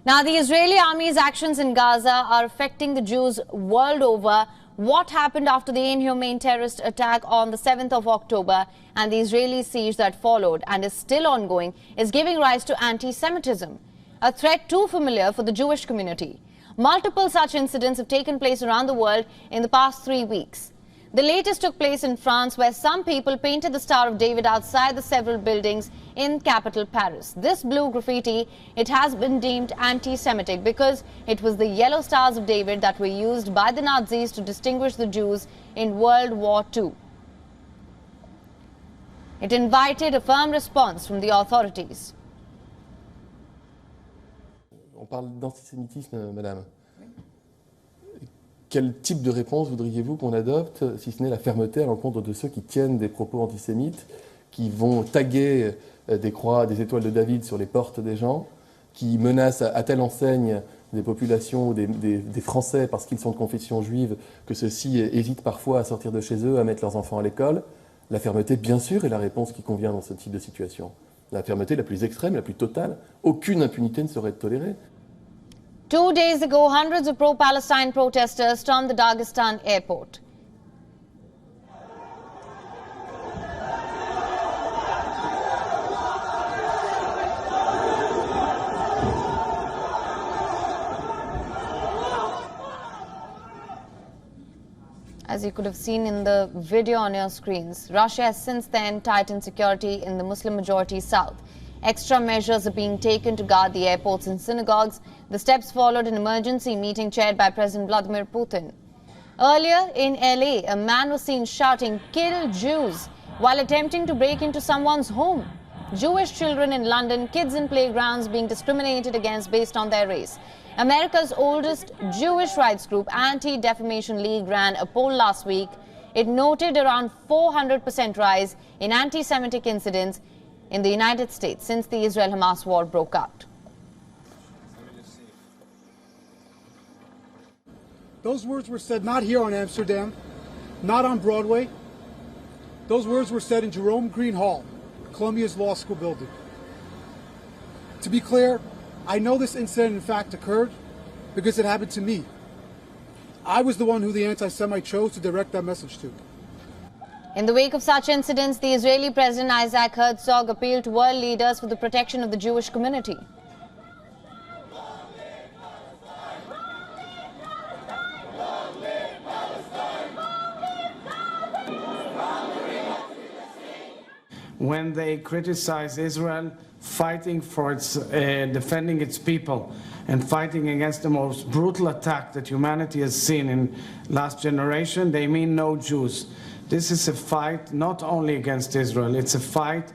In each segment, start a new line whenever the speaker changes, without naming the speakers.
Now, the Israeli army's actions in Gaza are affecting the Jews world over. What happened after the inhumane terrorist attack on the 7th of October and the Israeli siege that followed and is still ongoing is giving rise to anti-Semitism, a threat too familiar for the Jewish community. Multiple such incidents have taken place around the world in the past 3 weeks. The latest took place in France, where some people painted the Star of David outside the several buildings in capital Paris. This blue graffiti, it has been deemed anti-Semitic because it was the yellow stars of David that were used by the Nazis to distinguish the Jews in World War II. It invited a firm response from the authorities.
On parle d'antisémitisme, madame. Quel type de réponse voudriez-vous qu'on adopte, si ce n'est la fermeté à l'encontre de ceux qui tiennent des propos antisémites, qui vont taguer des croix, des étoiles de David sur les portes des gens, qui menacent à telle enseigne des populations, des Français parce qu'ils sont de confession juive, que ceux-ci hésitent parfois à sortir de chez eux, à mettre leurs enfants à l'école? La fermeté, bien sûr, est la réponse qui convient dans ce type de situation. La fermeté la plus extrême, la plus totale. Aucune impunité ne saurait être tolérée.
2 days ago, hundreds of pro-Palestine protesters stormed the Dagestan airport. As you could have seen in the video on your screens, Russia has since then tightened security in the Muslim-majority south. Extra measures are being taken to guard the airports and synagogues. The steps followed an emergency meeting chaired by President Vladimir Putin. Earlier in LA, a man was seen shouting, "Kill Jews," while attempting to break into someone's home. Jewish children in London, kids in playgrounds being discriminated against based on their race. America's oldest Jewish rights group, Anti-Defamation League, ran a poll last week. It noted around 400% rise in anti-Semitic incidents in the United States since the Israel-Hamas war broke out.
Those words were said not here on Amsterdam, not on Broadway. Those words were said in Jerome Green Hall, Columbia's law school building. To be clear, I know this incident in fact occurred because it happened to me. I was the one who the anti-Semite chose to direct that message to.
In the wake of such incidents, the Israeli President Isaac Herzog appealed to world leaders for the protection of the Jewish community.
When they criticize Israel fighting for its defending its people and fighting against the most brutal attack that humanity has seen in last generation, they mean no Jews. This is a fight not only against Israel, it's a fight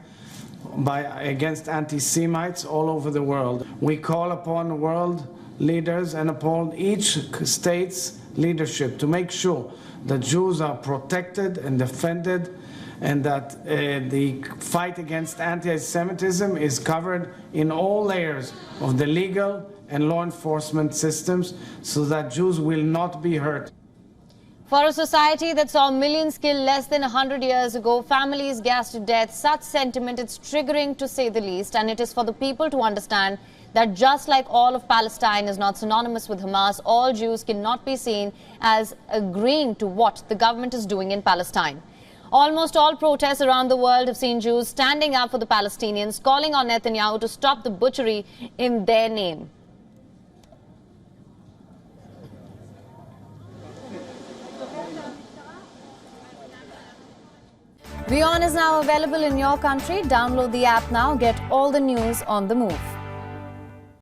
against anti-Semites all over the world. We call upon world leaders and upon each state's leadership to make sure that Jews are protected and defended, and that the fight against anti-Semitism is covered in all layers of the legal and law enforcement systems so that Jews will not be hurt.
For a society that saw millions killed less than 100 years ago, families gassed to death, such sentiment is triggering to say the least, and it is for the people to understand that just like all of Palestine is not synonymous with Hamas, all Jews cannot be seen as agreeing to what the government is doing in Palestine. Almost all protests around the world have seen Jews standing up for the Palestinians, calling on Netanyahu to stop the butchery in their name. WION is now available in your country. Download the app now. Get all the news on the move.